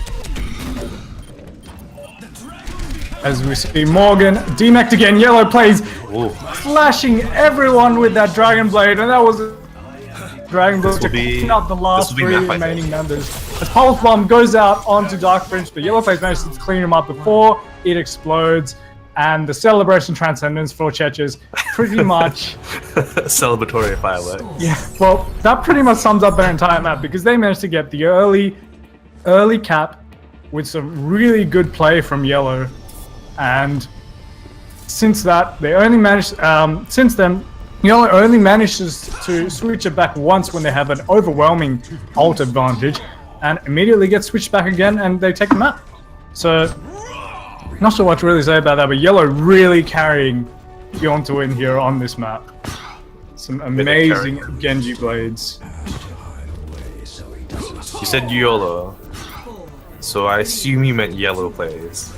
As we see Morgan demeched again. Yellow plays Ooh. slashing everyone with that Dragon Blade, and that was Dragon Blade to be- clean up the last this will 3 be map, I remaining members. As Pulse Bomb goes out onto Dark Prince, but Yellow Face manages to clean him up before it explodes. And the celebration transcendence for Cheches pretty much. Celebratory fireworks. Yeah, well, that pretty much sums up their entire map because they managed to get the early cap with some really good play from Yellow, and since that they only managed. Since then, Yellow only manages to switch it back once when they have an overwhelming ult advantage, and immediately get switched back again, and they take the map. So. Not sure what to really say about that, but Yellow really carrying Bjorn to win here on this map. Some amazing Genji blades. You said YOLO, so I assume you meant yellow plays.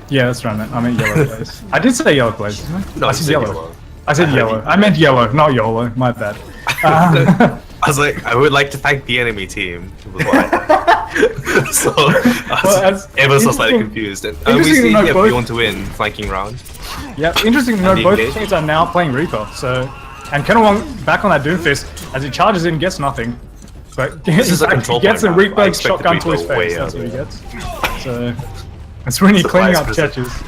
Yeah, that's right, I meant yellow plays. I did say yellow plays, didn't I? No, I you said said yellow. YOLO. I said yellow. I meant yellow, not YOLO. My bad. I was like, I would like to thank the enemy team. Was what I so I was ever so slightly confused. And we interesting to see know here both- Bjorn to win flanking round. Yeah, interesting to know And both engage. teams are now playing Reaper. So, and Kenowong back on that Doomfist as he charges in, gets nothing. But is a control gets a point map. I Reaper expected shotgun to his Reaper way face. That's out what he there. gets. So, it's really cleaning up Surprise Cheches.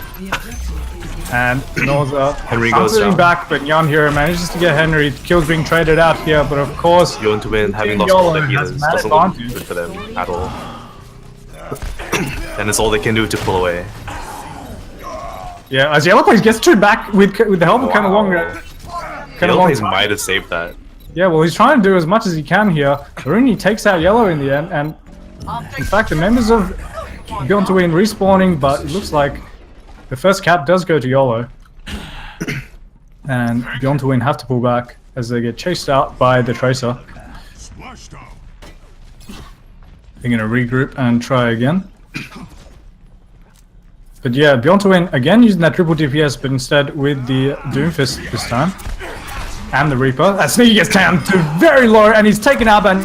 And Norza Henry goes answering down. back, but Jan Hero manages to get Henry. Kills being traded out here, but of course, Bjorn to win, having Team lost all YOLO their has healers, mad doesn't look advantage. good for them at all. And it's all they can do to pull away. yeah, as Yellow Plays gets two back with the help of Wow. Kenowong. Yellow plays might have saved that. Yeah, well, he's trying to do as much as he can here. Rooney takes out Yellow in the end, and in fact, the members of Bjorn to win respawning, but it looks like the first cap does go to YOLO. And Bjorn to win have to pull back as they get chased out by the Tracer. They're going to regroup and try again. But yeah, Bjorn to win again using that triple DPS, but instead with the Doomfist this time. And the Reaper. As Sneaky gets down to very low, and he's taken up, and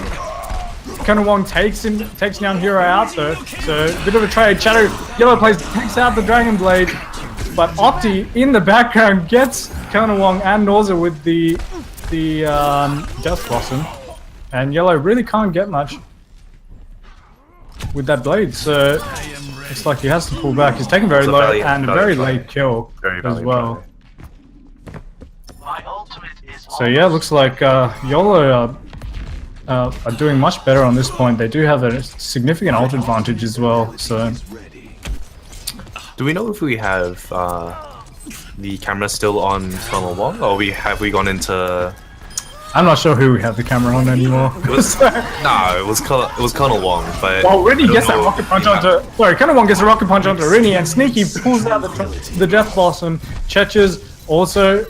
Kenowong takes down Hero out though. So a bit of a trade. Shadow Yellow Plays takes out the Dragon Blade, but Opti in the background gets Kenowong and Norza with the Death Blossom, and Yellow really can't get much with that blade. So it's like he has to pull back. He's taken very It's a low valiant- and a valiant very try. late kill Very as valiant well. try. So yeah, looks like YOLO are doing much better on this point. They do have a significant ult advantage as well. So Do we know if we have the camera still on Colonel Wong, or have we gone into? I'm not sure who we have the camera on anymore. It was, no, it was Colonel Wong, but Well, Rini I don't gets that know rocket if punch we have- onto. Sorry, Kenowong gets a rocket punch onto Rini, and Sneaky pulls out the Death Blossom. Cheches also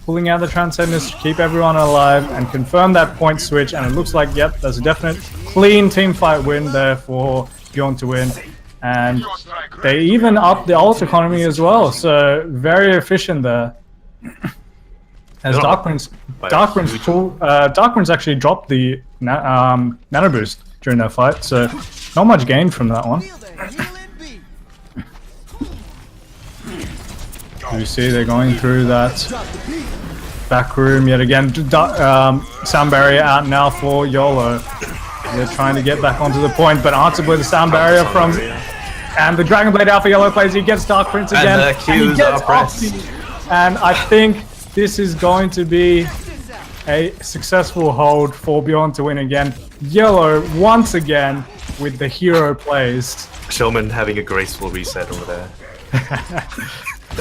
pulling out the Transcendence to keep everyone alive and confirm that point switch. And it looks like, yep, there's a definite clean team fight win there for Bjorn to win. And they even up the ult economy as well, so very efficient there. As Yeah. Dark Prince actually dropped the nano boost during that fight, so not much gain from that one. Feel the healing beat. You see they're going through that back room yet again. Sound barrier out now for YOLO. They're trying to get back onto the point, but answered with the sound barrier from... And the Dragon Blade out for YOLO Plays. He gets Dark Prince again. And the Qs he gets are pressed. Opti. And I think this is going to be a successful hold for Bjorn to win again. YOLO once again with the Hero Plays. Showman having a graceful reset over there.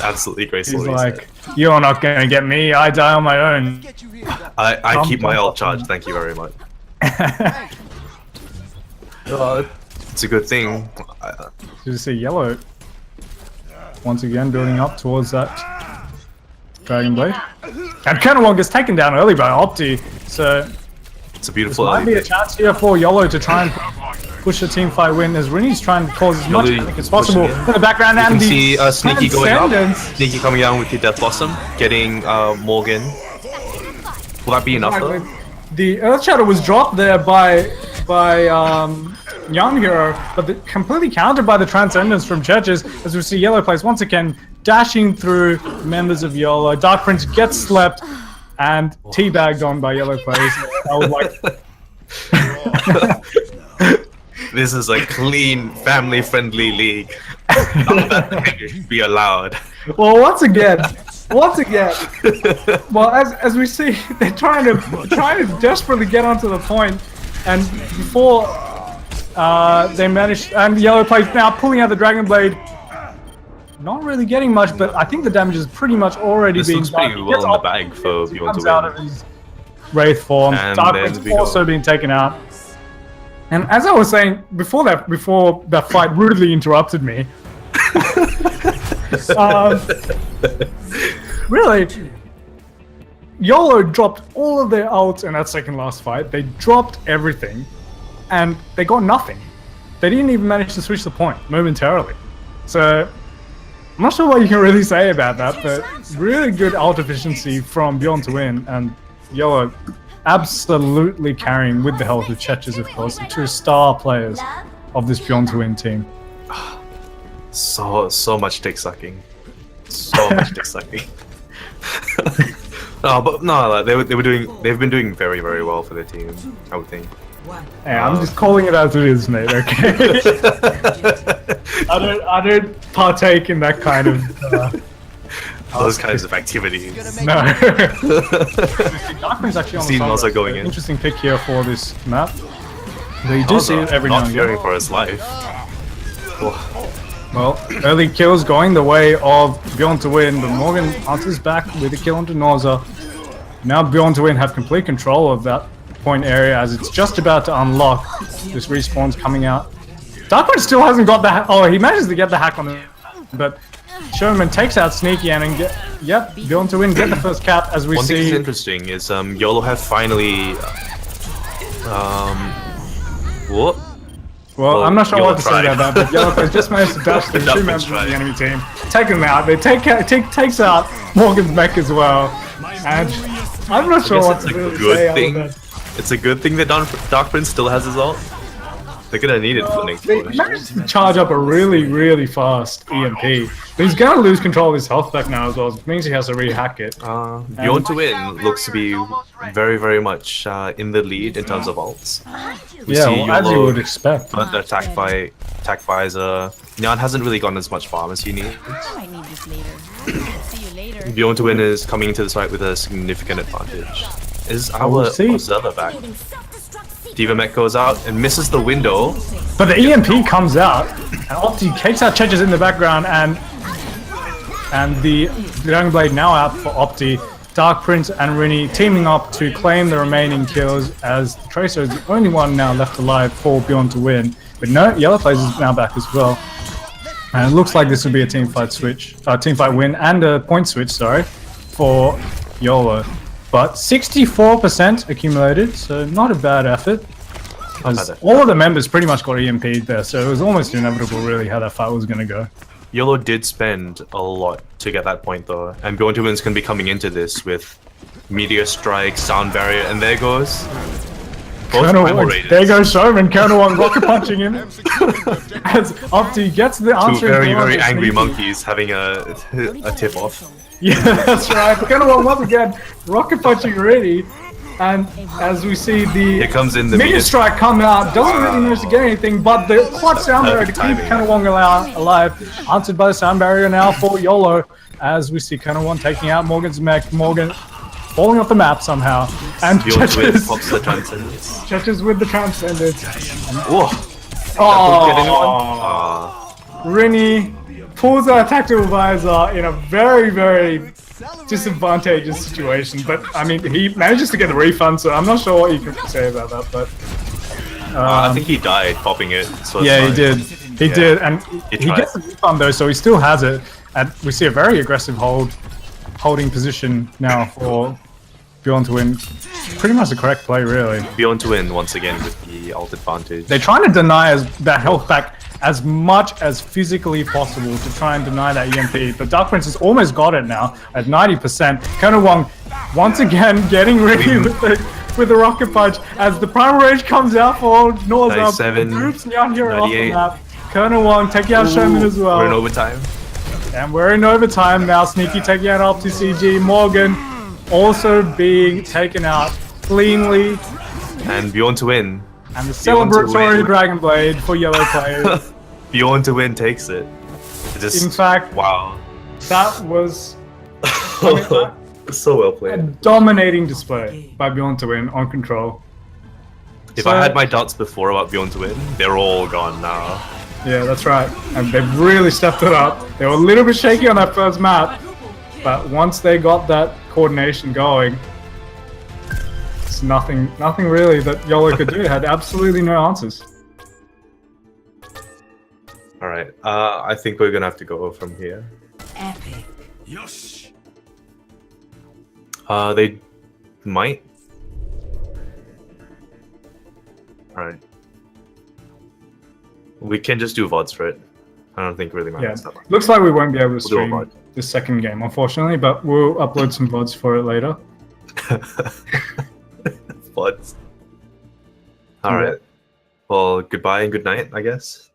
Absolutely graceful He's reset. like, you're not going to get me. I die on my own. Get you here. I keep my ult charged. Thank you very much. It's a good thing. You see YOLO once again building up towards that Dragon Blade. And Kenowong gets taken down early by Opti, so It's a beautiful might early be a pick. chance here for YOLO to try and push a team fight win as Rini's trying to cause as much YOLO panic as possible pushing in. in the background. You And can the see Sneaky going up. Transcendence. Sneaky coming down with your Death Blossom, getting Morgan. Will that be enough though? The Earth Shadow was dropped there by Young Hero, but completely countered by the Transcendence from Churches, as we see YOLO Plays once again dashing through members of YOLO. Dark Prince gets slept, and teabagged on by yellow players. I was like, This is a clean, family-friendly league. None of that behavior should be allowed. well, once again, well, as we see, they're trying to desperately get onto the point, and before they managed, and yellow plays now pulling out the Dragon Blade. Not really getting much, but I think the damage is pretty much already This being looks done. pretty well in the bag for He Bjorn comes to out of win. his Wraith form. And Darkwing's then we go. also being taken out. And as I was saying before that fight rudely interrupted me. Really, YOLO dropped all of their ults in that second last fight. They dropped everything, and they got nothing. They didn't even manage to switch the point momentarily. So I'm not sure what you can really say about that, but really good ult efficiency from Bjorn to win, and YOLO absolutely carrying with the help of Chetches, of course, the two star players of this Bjorn to win team. So much dick sucking. So much dick sucking. No, but no, like, they've been doing very, very well for their team, I would think. Hey, I'm just calling it as it is, mate. Okay. I don't partake in that kind of. Those kinds of activities. No. Darkwing's actually on the See side. Noza going in. Interesting pick here for this map. Though you do see it every now Not and fearing again. for his life. Oh, Well, early kills going the way of Bjorn to win, but Morgan answers back with a kill onto Noza. Now Bjorn to win have complete control of that point area as it's just about to unlock. This respawn's coming out. Darkwing still hasn't got the oh, he manages to get the hack on it, but Sherman takes out Sneaky and Bjorn to win get the first cap as we one thing that's see. interesting is YOLO have finally what? Well, I'm not sure Yellow what to say tried. about that, but Yellow players just managed to dash through two Darkwing members of tried. the enemy team, take them out. They takes out Morgan's mech as well, and I'm not sure I what guess to it's a really say. good other thing. than- It's a good thing that Dark Prince still has his ult. They're gonna need it for next They push. managed to charge up a really, really fast EMP. But he's gonna lose control of his health back now as well, which means he has to rehack it. Bjorn to win looks to be very, very much in the lead in terms of ults. We Yeah, see well, as you YOLO would expect. but the attack visor. Nyan hasn't really gotten as much farm as he needs. I might need this later. See you later. Bjorn to win is coming into the fight with a significant advantage. Is our we'll see. observer back? Diva Mech goes out and misses the window. But the EMP comes out, and Opti takes out Chetches in the background, and the Dragon Blade now out for Opti. Dark Prince and Rini teaming up to claim the remaining kills as the Tracer is the only one now left alive for Bjorn to win. But no, Yellow Plays is now back as well. And it looks like this will be a team fight win and a point switch, sorry, for YOLO. But 64% accumulated, so not a bad effort. As all of the members pretty much got EMP'd there, so it was almost inevitable really how that fight was going to go. YOLO did spend a lot to get that point though, and Bjorn to win's going to be coming into this with Meteor Strike, Sound Barrier, and there goes both Colonel Primal Wong, Raiders. there goes Showman, Colonel Wong rocket punching him. As Opti gets the Two answer. very, very angry monkeys having a tip off. Yeah, that's right. Colonel Wong once again rocket punching ready. And as we see the Here comes in the Meteor Meteor Strike come out, doesn't really manage to get anything, but the clutch sound barrier to Perfect keep timing. Colonel Wong alive, answered by the sound barrier now for YOLO, as we see Colonel Wong taking out Morgan's mech, Morgan falling off the map somehow, and Bjorn to win Chetches pops the Transcendence. Chetches with the Transcendence. Whoa! Oh, Rini pulls out Tactical Visor in a very, very disadvantageous situation, but I mean, he manages to get the refund, so I'm not sure what you can say about that, but I think he died popping it. So it's yeah, he fine. did. He Yeah. did, and He he tried. gets the refund though, so he still has it, and we see a very aggressive holding position now for Bjorn to win. Pretty much the correct play, really. Bjorn to win once again with the ult advantage. They're trying to deny that health back as much as physically possible to try and deny that EMP. But Dark Prince has almost got it now at 90%. Colonel Wong once again getting ready with the rocket punch as the Primal Rage comes out for Norza. 97, Groups Nyan Hero off the 98. map. Colonel Wong taking out Sherman as well. We're in overtime. And we're in overtime now. Sneaky taking out Opti CG. Morgan also being taken out cleanly, And Bjorn to win. and the Bjorn to celebratory win. Dragon Blade for yellow players. Bjorn to win takes it. Just In fact, wow. that was So well a played. dominating display by Bjorn to win on control. If So- I had my doubts before about Bjorn to win, they're all gone now. Yeah, that's right. And they've really stepped it up. They were a little bit shaky on that first map, but once they got that coordination going, it's nothing really that YOLO could do. It had absolutely no answers. Alright, I think we're gonna have to go from here. Epic. They might. Alright. We can just do VODs for it. I don't think it really Yeah, matters that much. looks like we won't be able to We'll do a stream VOD. the second game, unfortunately, but we'll upload some VODs for it later. VODs. Alright. Well, goodbye and good night, I guess.